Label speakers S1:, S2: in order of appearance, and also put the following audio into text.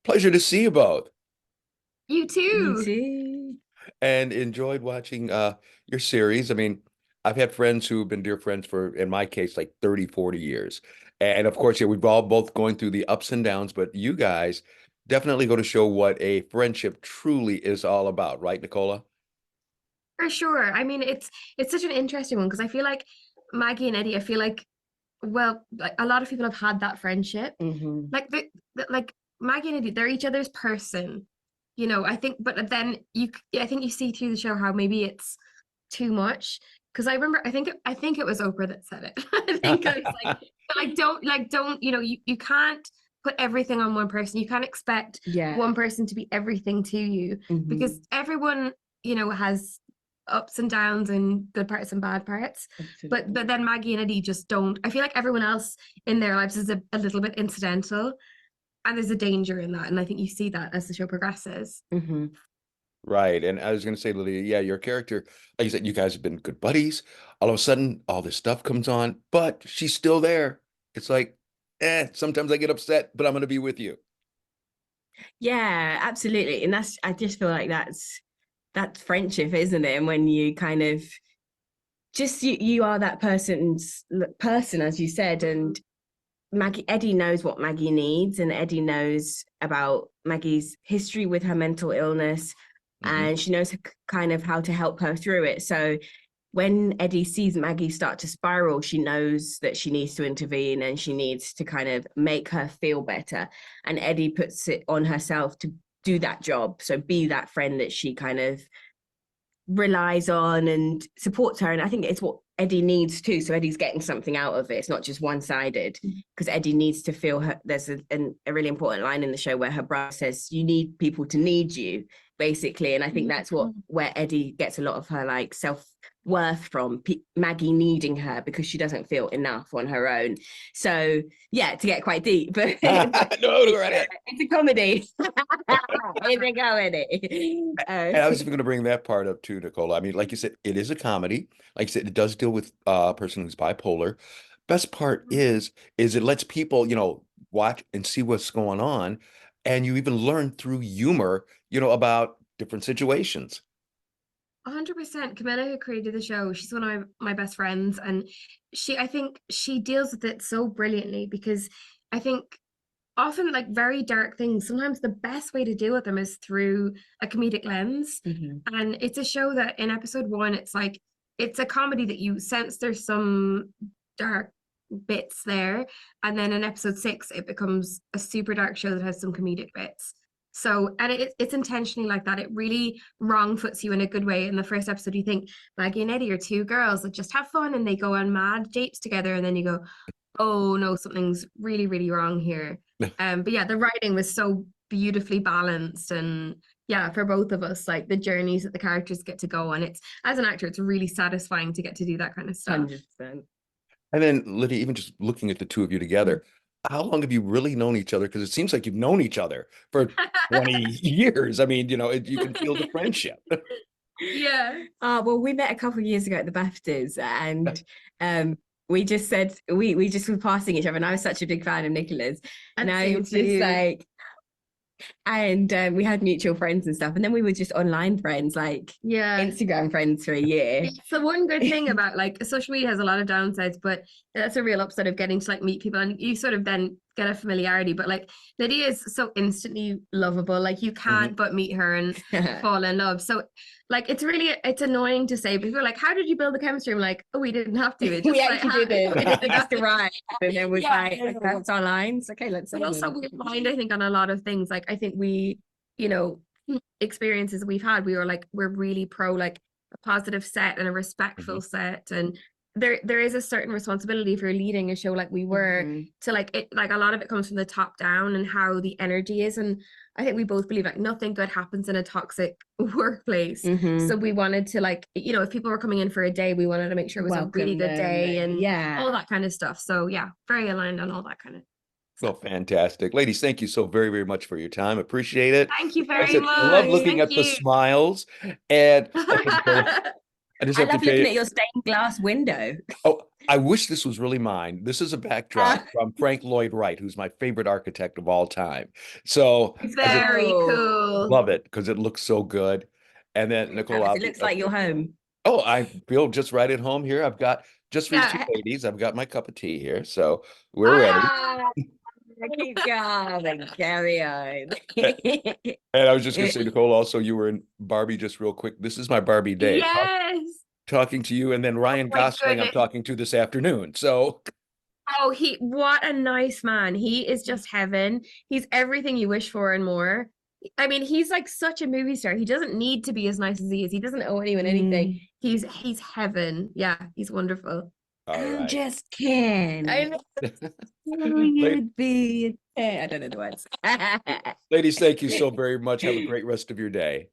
S1: Pleasure to see you both,
S2: You
S3: You
S2: too.
S3: too.
S1: and enjoyed watching your series. I mean, I've had friends who've been dear friends for, in my case, like 30, 40 years. And of course, yeah, we've all both going through the ups and downs, but you guys definitely go to show what a friendship truly is all about, right, Nicola?
S2: For sure. I mean, it's such an interesting one because I feel like Maggie and Eddie, I feel like, well, like a lot of people have had that friendship.
S3: Hmm.
S2: Like like Maggie and Eddie, they're each other's person. I think, but then I think you see through the show how maybe it's too much. Because I remember, I think it was Oprah that said it. I think it was don't, you can't put everything on one person. You can't expect
S3: Yeah.
S2: one person to be everything to you because
S3: Hmm.
S2: everyone, has ups and downs and good parts and bad parts. But
S3: Absolutely.
S2: then Maggie and Eddie just don't. I feel like everyone else in their lives is a little bit incidental, and there's a danger in that. And I think you see that as the show progresses.
S3: Hmm.
S1: Right. And I was going to say, Lydia, yeah, your character, like you said, you guys have been good buddies. All of a sudden, all this stuff comes on, but she's still there. It's like, sometimes I get upset, but I'm going to be with you.
S3: Yeah, absolutely. And I just feel like that's friendship, isn't it? And when you kind of just you are that person, as you said, and Eddie knows what Maggie needs, and Eddie knows about Maggie's history with her mental illness,
S1: Hmm.
S3: and she knows kind of how to help her through it. So when Eddie sees Maggie start to spiral, she knows that she needs to intervene and she needs to kind of make her feel better. And Eddie puts it on herself to do that job. So be that friend that she kind of relies on and supports her. And I think it's what Eddie needs too. So Eddie's getting something out of it. It's not just one sided because Eddie needs to feel her. There's a really important line in the show where her brother says, "You need people to need you," basically. And I think that's where Eddie gets a lot of her like self worth from Maggie needing her because she doesn't feel enough on her own. So yeah, to get quite deep, but
S1: No, go right ahead.
S3: it's a comedy. It's a comedy.
S1: And I was even going to bring that part up too, Nicola. I mean, like you said, it is a comedy. Like you said, it does deal with a person who's bipolar. Best part is it lets people, watch and see what's going on, and you even learn through humor, about different situations.
S2: 100%. Camilla, who created the show, she's one of my best friends, and I think she deals with it so brilliantly because I think often like very dark things, sometimes the best way to deal with them is through a comedic lens.
S3: Mhm.
S2: And it's a show that in episode one, it's like it's a comedy that you sense there's some dark bits there, and then in episode six, it becomes a super dark show that has some comedic bits. So, and it's intentionally like that. It really wrong foots you in a good way. In the first episode, you think Maggie and Eddie are two girls that just have fun and they go on mad dates together, and then you go, oh no, something's really, really wrong here. But yeah, the writing was so beautifully balanced, and yeah, for both of us, like the journeys that the characters get to go on. It's as an actor, it's really satisfying to get to do that kind of stuff.
S3: 100%.
S1: And then, Lydia, even just looking at the two of you together, how long have you really known each other? Because it seems like you've known each other for 20 years. I mean, you can feel the friendship.
S2: Yeah.
S3: Well, we met a couple of years ago at the BAFTAs, and we just said we just were passing each other, and I was such a big fan of Nicola's, and
S2: And
S3: I
S2: same
S3: was
S2: for
S3: just
S2: you.
S3: like, and we had mutual friends and stuff, and then we were just online friends, like
S2: Yeah.
S3: Instagram friends for a year.
S2: It's the one good thing about like social media has a lot of downsides, but that's a real upside of getting to like meet people and you sort of then get a familiarity. But like Lydia is so instantly lovable, like you
S1: Mhm.
S2: can't but meet her and fall in love. So like it's annoying to say, people are like, how did you build the chemistry? I'm like, oh, we didn't have to. It
S3: We
S2: just like
S3: actually did it. It just
S2: happened.
S3: arrived, and then was
S2: Yeah.
S3: like, okay, that's our lines. Okay, let's
S2: But
S3: say
S2: also
S3: them.
S2: we're behind, I think, on a lot of things. Like I think you know, experiences we've had, we were like, we're really pro like a positive set and a
S1: Mhm.
S2: respectful set. And there is a certain responsibility for leading a show like we were
S3: Mhm.
S2: to like it, like a lot of it comes from the top down and how the energy is. And I think we both believe like nothing good happens in a toxic workplace. So
S3: Mhm.
S2: we wanted to like, if people were coming in for a day, we wanted to make sure it was a really
S3: Welcome
S2: good
S3: them.
S2: day and
S3: Yeah.
S2: all that kind of stuff. So yeah, very aligned on all that kind of
S1: Well,
S2: stuff.
S1: fantastic. Ladies, thank you so very, very much for your time. Appreciate it.
S2: Thank you
S1: Like I
S2: very
S1: said, love
S2: much.
S1: looking
S2: Thank
S1: at the
S2: you.
S1: smiles. And like I said, Nicola, I just
S3: I
S1: have to
S3: love
S1: tell
S3: looking
S1: you,
S3: at your stained glass window.
S1: oh, I wish this was really mine. This is a backdrop from Frank Lloyd Wright, who's my favorite architect of all time. So as it,
S2: Very
S3: Oh,
S2: cool.
S1: love it because it looks so good. And then Nicola,
S3: it looks like you're home.
S1: oh, I feel just right at home here. I've got just for you two
S2: Yeah.
S1: ladies, I've got my cup of tea here. So we're ready.
S3: Ah, keep going, carry on.
S1: And I was just gonna say, Nicole, also you were in Barbie just real quick. This is my Barbie day.
S2: Yes.
S1: Talking to you, and then Ryan
S2: my
S1: Gosling I'm
S2: goodness.
S1: talking to this afternoon. So
S2: Oh, what a nice man. He is just heaven. He's everything you wish for and more. I mean, he's like such a movie star. He doesn't need to be as nice as he is. He doesn't owe anyone anything. He's heaven. Yeah, he's wonderful.
S1: all
S3: I'm
S1: right.
S3: just kidding.
S2: I know.
S3: You'd be. I don't know the words.
S1: Ladies, thank you so very much. Have a great rest of your day.